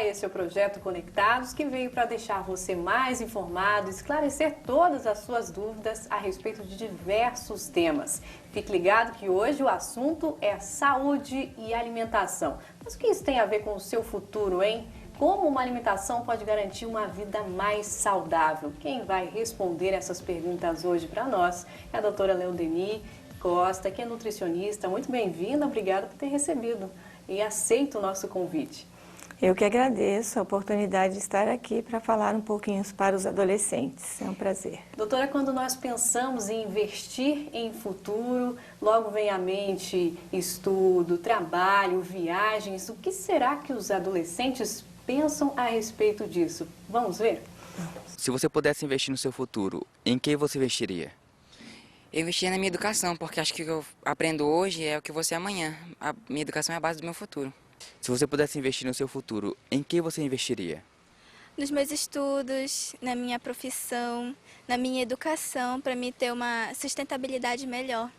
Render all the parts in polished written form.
Olá, esse é o Projeto Conectados, que veio para deixar você mais informado, esclarecer todas as suas dúvidas a respeito de diversos temas. Fique ligado que hoje o assunto é saúde e alimentação. Mas o que isso tem a ver com o seu futuro, hein? Como uma alimentação pode garantir uma vida mais saudável? Quem vai responder essas perguntas hoje para nós é a doutora Leudeni Costa, que é nutricionista. Muito bem-vinda, obrigada por ter recebido e aceito o nosso convite. Eu que agradeço a oportunidade de estar aqui para falar um pouquinho para os adolescentes. É um prazer. Doutora, quando nós pensamos em investir em futuro, logo vem à mente estudo, trabalho, viagens. O que será que os adolescentes pensam a respeito disso? Vamos ver? Se você pudesse investir no seu futuro, em que você investiria? Eu investia na minha educação, porque acho que o que eu aprendo hoje é o que eu vou ser amanhã. A minha educação é a base do meu futuro. Se você pudesse investir no seu futuro, em que você investiria? Nos meus estudos, na minha profissão, na minha educação, para mim ter uma sustentabilidade melhor.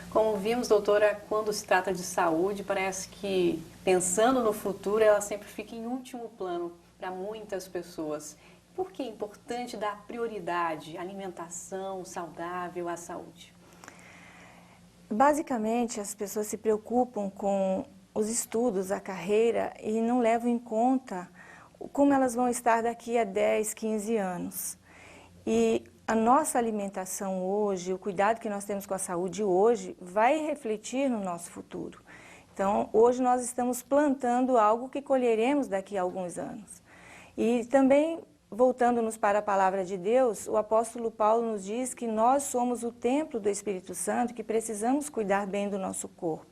Como vimos, doutora, quando se trata de saúde, parece que pensando no futuro, ela sempre fica em último plano para muitas pessoas. Por que é importante dar prioridade à alimentação saudável, à saúde? Basicamente, as pessoas se preocupam com os estudos, a carreira, e não levam em conta como elas vão estar daqui a 10, 15 anos. E a nossa alimentação hoje, o cuidado que nós temos com a saúde hoje, vai refletir no nosso futuro. Então, hoje nós estamos plantando algo que colheremos daqui a alguns anos. E também, voltando-nos para a palavra de Deus, o apóstolo Paulo nos diz que nós somos o templo do Espírito Santo, que precisamos cuidar bem do nosso corpo.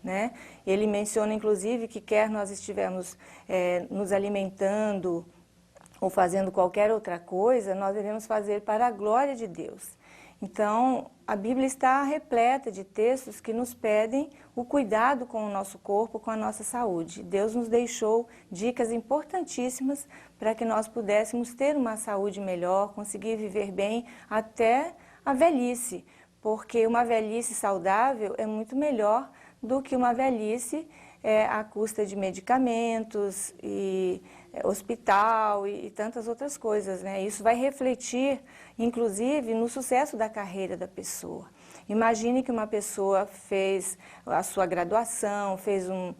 Né? Ele menciona, inclusive, que quer nós estivermos nos alimentando ou fazendo qualquer outra coisa, nós devemos fazer para a glória de Deus. Então, a Bíblia está repleta de textos que nos pedem o cuidado com o nosso corpo, com a nossa saúde. Deus nos deixou dicas importantíssimas para que nós pudéssemos ter uma saúde melhor, conseguir viver bem até a velhice, porque uma velhice saudável é muito melhor do que uma velhice à custa de medicamentos e hospital e tantas outras coisas, né? Isso vai refletir, inclusive, no sucesso da carreira da pessoa. Imagine que uma pessoa fez a sua graduação, fez um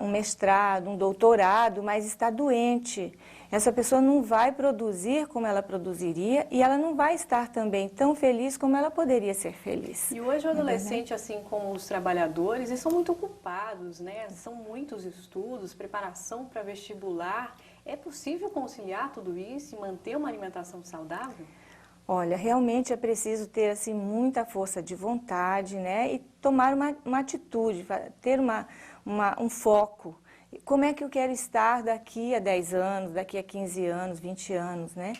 mestrado, um doutorado, mas está doente. Essa pessoa não vai produzir como ela produziria e ela não vai estar também tão feliz como ela poderia ser feliz. E hoje o adolescente, assim como os trabalhadores, eles são muito ocupados, né? São muitos estudos, preparação para vestibular. É possível conciliar tudo isso e manter uma alimentação saudável? Olha, realmente é preciso ter assim, muita força de vontade, né? E tomar uma atitude, ter um foco. Como é que eu quero estar daqui a 10 anos, daqui a 15 anos, 20 anos, né?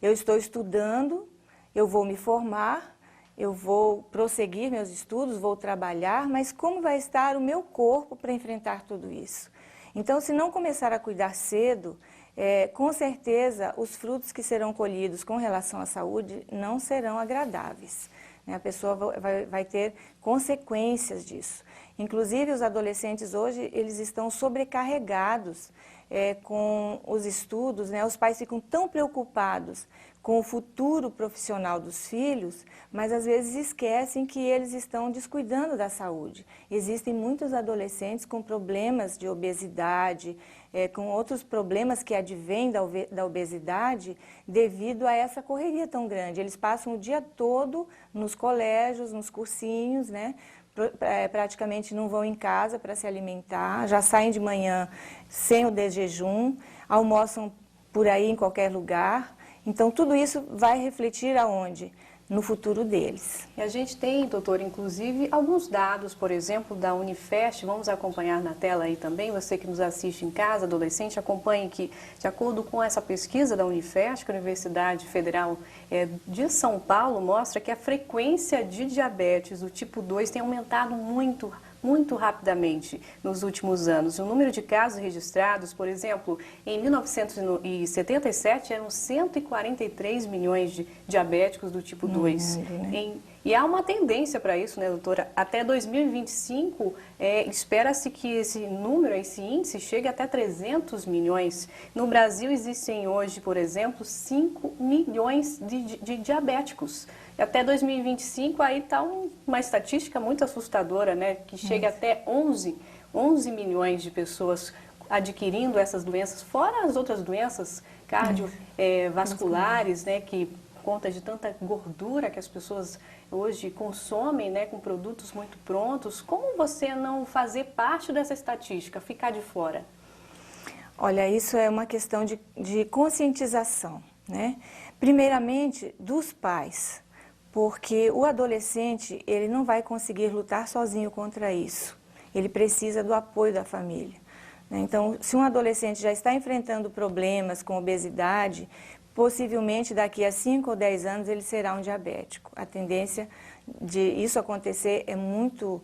Eu estou estudando, eu vou me formar, eu vou prosseguir meus estudos, vou trabalhar, mas como vai estar o meu corpo para enfrentar tudo isso? Então, se não começar a cuidar cedo, com certeza os frutos que serão colhidos com relação à saúde não serão agradáveis. A pessoa vai ter consequências disso. Inclusive, os adolescentes hoje, eles estão sobrecarregados com os estudos, né? Os pais ficam tão preocupados com o futuro profissional dos filhos, mas às vezes esquecem que eles estão descuidando da saúde. Existem muitos adolescentes com problemas de obesidade, com outros problemas que advêm da obesidade devido a essa correria tão grande. Eles passam o dia todo nos colégios, nos cursinhos, né? Praticamente não vão em casa para se alimentar, já saem de manhã sem o desjejum, almoçam por aí em qualquer lugar. Então, tudo isso vai refletir aonde? No futuro deles. E a gente tem, doutor, inclusive, alguns dados, por exemplo, da Unifesp, vamos acompanhar na tela aí também, você que nos assiste em casa, adolescente, acompanhe que, de acordo com essa pesquisa da Unifesp, a Universidade Federal de São Paulo, mostra que a frequência de diabetes do tipo 2 tem aumentado muito rapidamente nos últimos anos. O número de casos registrados, por exemplo, em 1977 eram 143 milhões de diabéticos do tipo 2. E há uma tendência para isso, né, doutora? Até 2025, espera-se que esse número, esse índice, chegue até 300 milhões. No Brasil existem hoje, por exemplo, 5 milhões de diabéticos. E até 2025, aí está uma estatística muito assustadora, né? Que chega até 11 milhões de pessoas adquirindo essas doenças, fora as outras doenças cardiovasculares, né? Que conta de tanta gordura que as pessoas hoje consomem, né, com produtos muito prontos. Como você não fazer parte dessa estatística, ficar de fora? Olha, isso é uma questão de conscientização, né? Primeiramente, dos pais, porque o adolescente, ele não vai conseguir lutar sozinho contra isso. Ele precisa do apoio da família, né? Então, se um adolescente já está enfrentando problemas com obesidade, possivelmente daqui a 5 ou 10 anos ele será um diabético. A tendência de isso acontecer é muito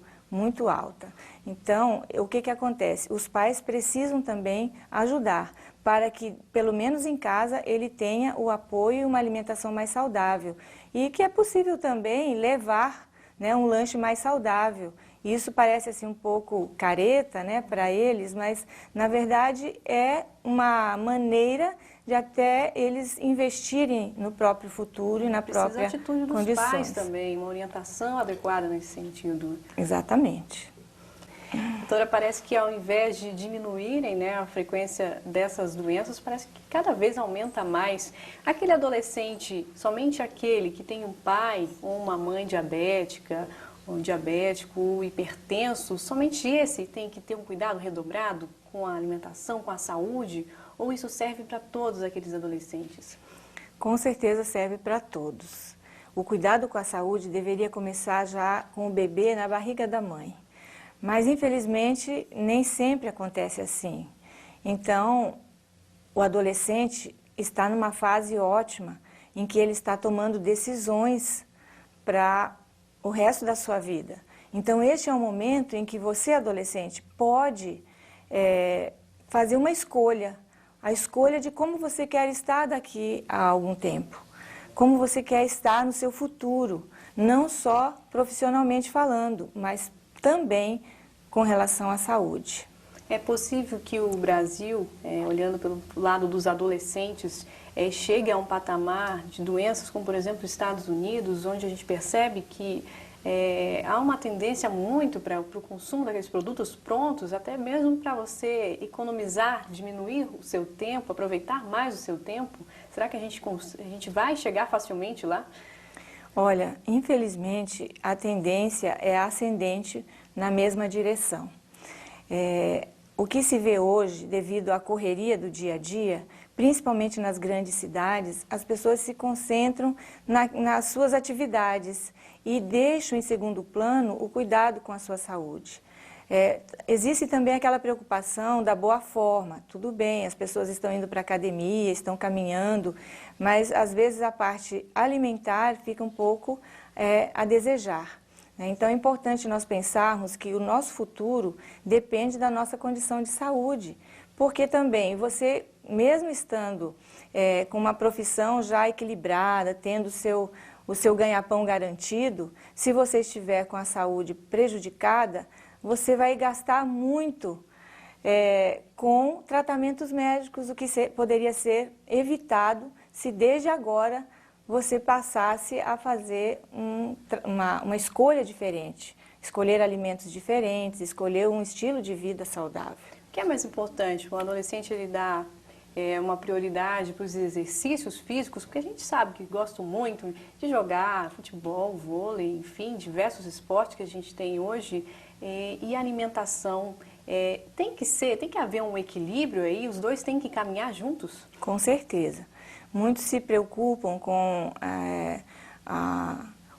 alta. Então, o que acontece? Os pais precisam também ajudar para que, pelo menos em casa, ele tenha o apoio e uma alimentação mais saudável. E que é possível também levar, né, um lanche mais saudável. Isso parece assim um pouco careta, né, para eles, mas na verdade é uma maneira de até eles investirem no próprio futuro e na própria condição. Precisa atitude dos pais também, uma orientação adequada nesse sentido. Exatamente. Doutora, parece que ao invés de diminuírem, né, a frequência dessas doenças, parece que cada vez aumenta mais. Aquele adolescente, somente aquele que tem um pai ou uma mãe diabética, um diabético, hipertenso, somente esse tem que ter um cuidado redobrado com a alimentação, com a saúde? Ou isso serve para todos aqueles adolescentes? Com certeza serve para todos. O cuidado com a saúde deveria começar já com o bebê na barriga da mãe. Mas, infelizmente, nem sempre acontece assim. Então, o adolescente está numa fase ótima em que ele está tomando decisões para o resto da sua vida. Então, este é um momento em que você, adolescente, pode fazer uma escolha. A escolha de como você quer estar daqui a algum tempo. Como você quer estar no seu futuro. Não só profissionalmente falando, mas também com relação à saúde. É possível que o Brasil, olhando pelo lado dos adolescentes, chegue a um patamar de doenças como, por exemplo, os Estados Unidos, onde a gente percebe que há uma tendência muito para o consumo daqueles produtos prontos, até mesmo para você economizar, diminuir o seu tempo, aproveitar mais o seu tempo. Será que a gente vai chegar facilmente lá? Olha, infelizmente, a tendência é ascendente na mesma direção. O que se vê hoje, devido à correria do dia a dia, principalmente nas grandes cidades, as pessoas se concentram nas suas atividades e deixam em segundo plano o cuidado com a sua saúde. Existe também aquela preocupação da boa forma. Tudo bem, as pessoas estão indo para a academia, estão caminhando, mas às vezes a parte alimentar fica um pouco a desejar. Então é importante nós pensarmos que o nosso futuro depende da nossa condição de saúde, porque também você, mesmo estando com uma profissão já equilibrada, tendo o seu ganha-pão garantido, se você estiver com a saúde prejudicada, você vai gastar muito com tratamentos médicos, o que poderia ser evitado se desde agora você passasse a fazer uma escolha diferente, escolher alimentos diferentes, escolher um estilo de vida saudável. O que é mais importante? O adolescente ele dá uma prioridade para os exercícios físicos, porque a gente sabe que gostam muito de jogar futebol, vôlei, enfim, diversos esportes que a gente tem hoje, e a alimentação. Tem que haver um equilíbrio aí, os dois têm que caminhar juntos? Com certeza. Muitos se preocupam com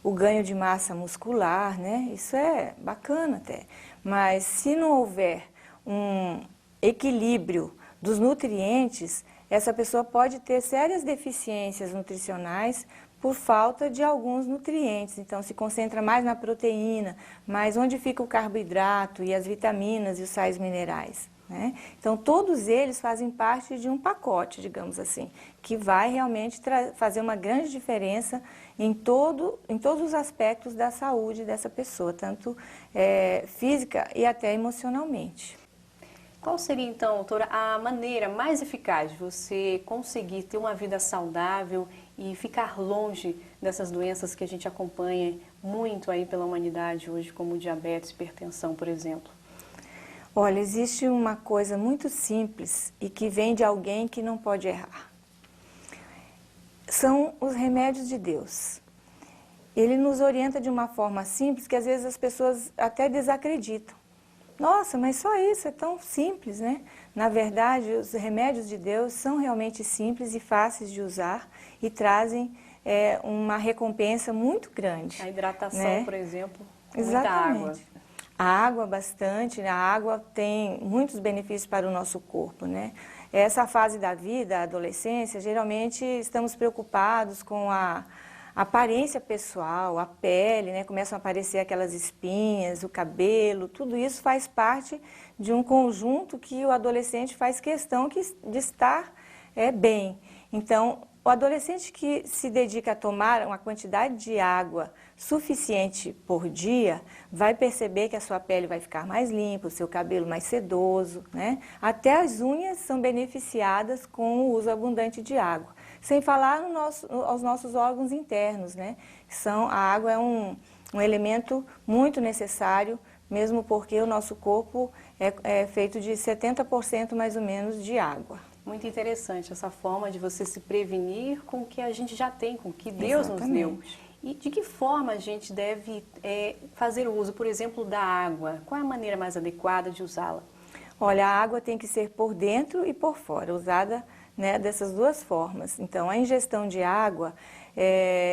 o ganho de massa muscular, né? Isso é bacana até. Mas se não houver um equilíbrio dos nutrientes, essa pessoa pode ter sérias deficiências nutricionais por falta de alguns nutrientes. Então, se concentra mais na proteína, mas onde fica o carboidrato e as vitaminas e os sais minerais? né? Então, todos eles fazem parte de um pacote, digamos assim, que vai realmente fazer uma grande diferença em todos os aspectos da saúde dessa pessoa, tanto física e até emocionalmente. Qual seria, então, doutora, a maneira mais eficaz de você conseguir ter uma vida saudável e ficar longe dessas doenças que a gente acompanha muito aí pela humanidade hoje, como diabetes, hipertensão, por exemplo? Olha, existe uma coisa muito simples e que vem de alguém que não pode errar. São os remédios de Deus. Ele nos orienta de uma forma simples que às vezes as pessoas até desacreditam. Nossa, mas só isso é tão simples, né? Na verdade, os remédios de Deus são realmente simples e fáceis de usar e trazem uma recompensa muito grande. A hidratação, né? por exemplo, Exatamente. muita água. A água bastante, a água tem muitos benefícios para o nosso corpo, né? Essa fase da vida, a adolescência, geralmente estamos preocupados com a aparência pessoal, a pele, né? Começam a aparecer aquelas espinhas, o cabelo, tudo isso faz parte de um conjunto que o adolescente faz questão de estar bem. Então, o adolescente que se dedica a tomar uma quantidade de água suficiente por dia, vai perceber que a sua pele vai ficar mais limpa, o seu cabelo mais sedoso, né? Até as unhas são beneficiadas com o uso abundante de água. Sem falar aos nossos órgãos internos, né? A água é um elemento muito necessário, mesmo porque o nosso corpo é feito de 70% mais ou menos de água. Muito interessante essa forma de você se prevenir com o que a gente já tem, com o que Deus nos deu. E de que forma a gente deve fazer o uso, por exemplo, da água? Qual é a maneira mais adequada de usá-la? Olha, a água tem que ser por dentro e por fora, usada, né, dessas duas formas. Então, a ingestão de água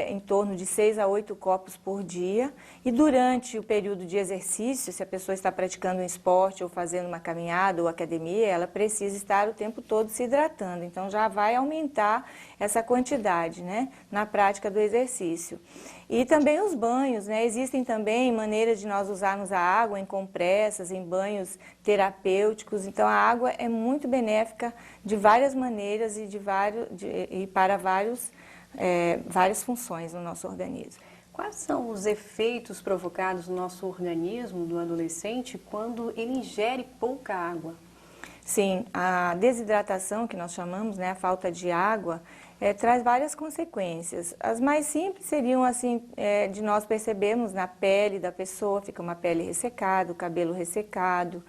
em torno de 6 a 8 copos por dia. E durante o período de exercício, se a pessoa está praticando um esporte ou fazendo uma caminhada ou academia, ela precisa estar o tempo todo se hidratando. Então, já vai aumentar essa quantidade, né, na prática do exercício. E também os banhos, né? Existem também maneiras de nós usarmos a água em compressas, em banhos terapêuticos. Então, a água é muito benéfica de várias maneiras e para várias funções no nosso organismo. Quais são os efeitos provocados no nosso organismo do adolescente quando ele ingere pouca água? Sim, a desidratação, que nós chamamos, né, a falta de água, traz várias consequências. As mais simples seriam, assim, de nós percebermos na pele da pessoa, fica uma pele ressecada, o cabelo ressecado,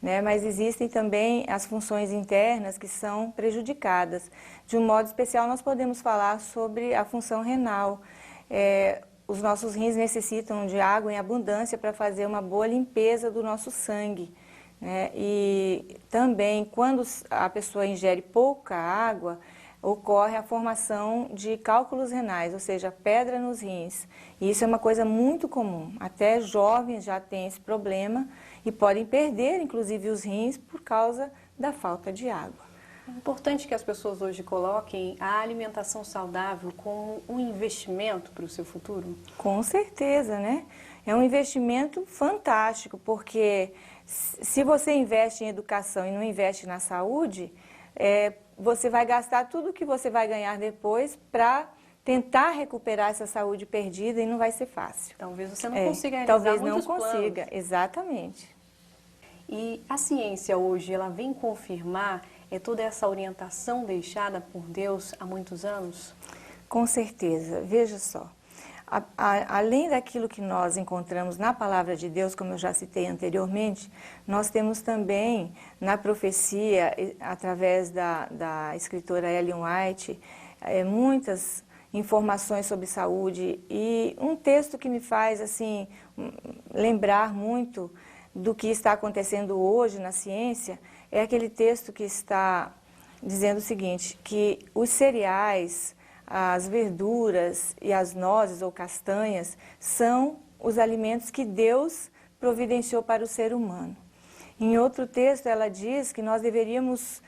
né? Mas existem também as funções internas que são prejudicadas. De um modo especial, nós podemos falar sobre a função renal. Os nossos rins necessitam de água em abundância para fazer uma boa limpeza do nosso sangue, né? E também, quando a pessoa ingere pouca água, ocorre a formação de cálculos renais, ou seja, pedra nos rins. E isso é uma coisa muito comum. Até jovens já têm esse problema e podem perder, inclusive, os rins por causa da falta de água. É importante que as pessoas hoje coloquem a alimentação saudável como um investimento para o seu futuro? Com certeza, né? É um investimento fantástico, porque se você investe em educação e não investe na saúde, você vai gastar tudo que você vai ganhar depois para tentar recuperar essa saúde perdida e não vai ser fácil. Talvez você não consiga realizar muitos planos. Talvez não consiga, exatamente. E a ciência hoje, ela vem confirmar toda essa orientação deixada por Deus há muitos anos? Com certeza. Veja só. Além daquilo que nós encontramos na Palavra de Deus, como eu já citei anteriormente, nós temos também na profecia, através da escritora Ellen White, muitas informações sobre saúde e um texto que me faz assim lembrar muito do que está acontecendo hoje na ciência, é aquele texto que está dizendo o seguinte, que os cereais, as verduras e as nozes ou castanhas são os alimentos que Deus providenciou para o ser humano. Em outro texto, ela diz que nós deveríamos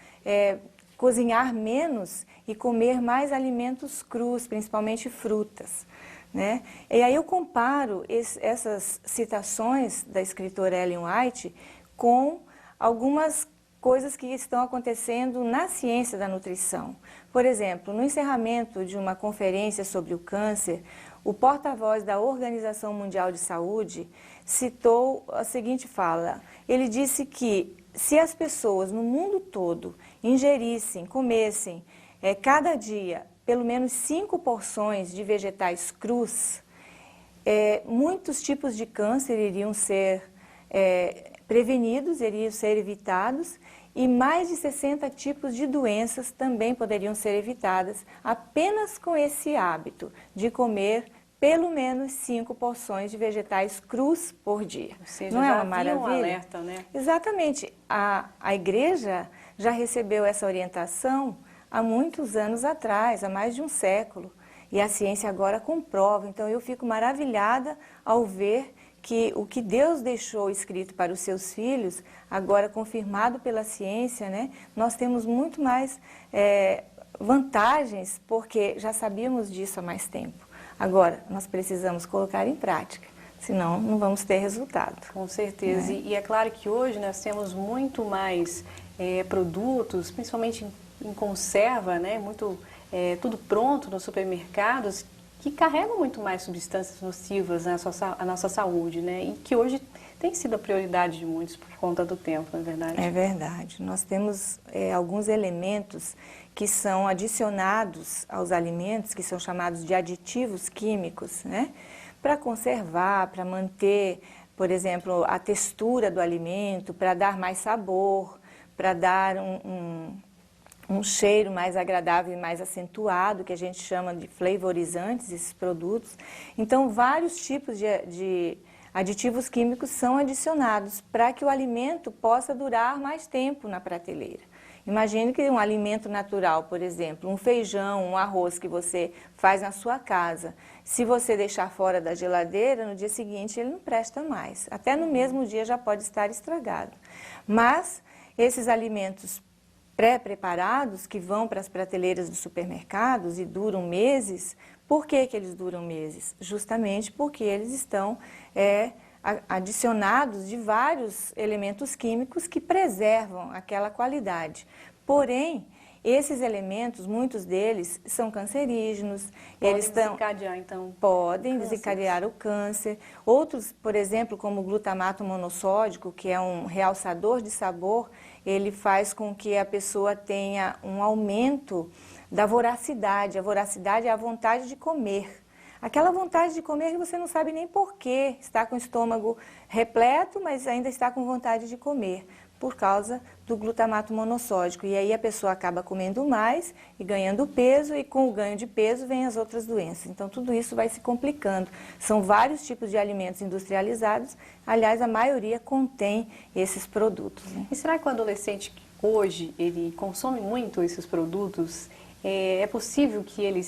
cozinhar menos e comer mais alimentos crus, principalmente frutas, né? E aí eu comparo essas citações da escritora Ellen White com algumas coisas que estão acontecendo na ciência da nutrição. Por exemplo, no encerramento de uma conferência sobre o câncer, o porta-voz da Organização Mundial de Saúde citou a seguinte fala. Ele disse que se as pessoas no mundo todo ingerissem, comessem cada dia pelo menos 5 porções de vegetais crus, muitos tipos de câncer iriam ser prevenidos, iriam ser evitados, e mais de 60 tipos de doenças também poderiam ser evitadas apenas com esse hábito de comer pelo menos 5 porções de vegetais crus por dia. Ou seja, não é já uma maravilha? Um alerta, né? Exatamente. A igreja já recebeu essa orientação há muitos anos atrás, há mais de um século. E a ciência agora comprova. Então eu fico maravilhada ao ver que o que Deus deixou escrito para os seus filhos, agora confirmado pela ciência, né, nós temos muito mais vantagens, porque já sabíamos disso há mais tempo. Agora, nós precisamos colocar em prática, senão não vamos ter resultado. Com certeza. E é claro que hoje nós temos muito mais produtos, principalmente em conserva, né, tudo pronto nos supermercados, que carregam muito mais substâncias nocivas à nossa saúde, né? E que hoje tem sido a prioridade de muitos por conta do tempo, não é verdade? É verdade. Nós temos alguns elementos que são adicionados aos alimentos, que são chamados de aditivos químicos, né? Para conservar, para manter, por exemplo, a textura do alimento, para dar mais sabor, para dar um cheiro mais agradável e mais acentuado, que a gente chama de flavorizantes, esses produtos. Então, vários tipos de aditivos químicos são adicionados para que o alimento possa durar mais tempo na prateleira. Imagine que um alimento natural, por exemplo, um feijão, um arroz que você faz na sua casa, se você deixar fora da geladeira, no dia seguinte ele não presta mais. Até no mesmo dia já pode estar estragado. Mas esses alimentos pré-preparados que vão para as prateleiras dos supermercados e duram meses, por que eles duram meses? Justamente porque eles estão adicionados de vários elementos químicos que preservam aquela qualidade. Porém, esses elementos, muitos deles, são cancerígenos. Podem desencadear o câncer. Outros, por exemplo, como o glutamato monossódico, que é um realçador de sabor, ele faz com que a pessoa tenha um aumento da voracidade. A voracidade é a vontade de comer. Aquela vontade de comer que você não sabe nem porquê. Está com o estômago repleto, mas ainda está com vontade de comer, por causa do glutamato monossódico. E aí a pessoa acaba comendo mais e ganhando peso, e com o ganho de peso vem as outras doenças. Então tudo isso vai se complicando. São vários tipos de alimentos industrializados, aliás, a maioria contém esses produtos, né? E será que o adolescente hoje, ele consome muito esses produtos? É possível que ele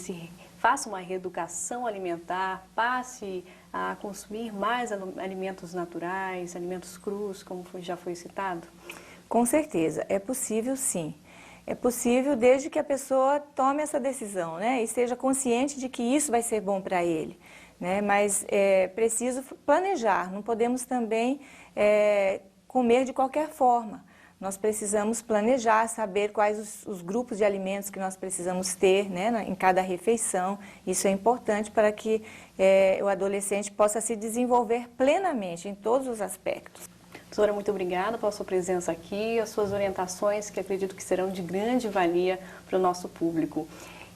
faça uma reeducação alimentar, passe a consumir mais alimentos naturais, alimentos crus, como já foi citado? Com certeza, é possível sim. É possível desde que a pessoa tome essa decisão, né? E esteja consciente de que isso vai ser bom para ele, né? Mas é preciso planejar, não podemos também comer de qualquer forma. Nós precisamos planejar, saber quais os grupos de alimentos que nós precisamos ter, né, em cada refeição. Isso é importante para que o adolescente possa se desenvolver plenamente em todos os aspectos. Doutora, muito obrigada pela sua presença aqui, as suas orientações, que acredito que serão de grande valia para o nosso público.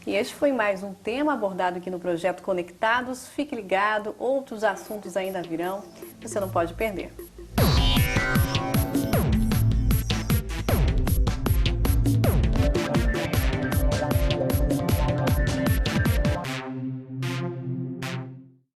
E este foi mais um tema abordado aqui no Projeto Conectados. Fique ligado, outros assuntos ainda virão, você não pode perder.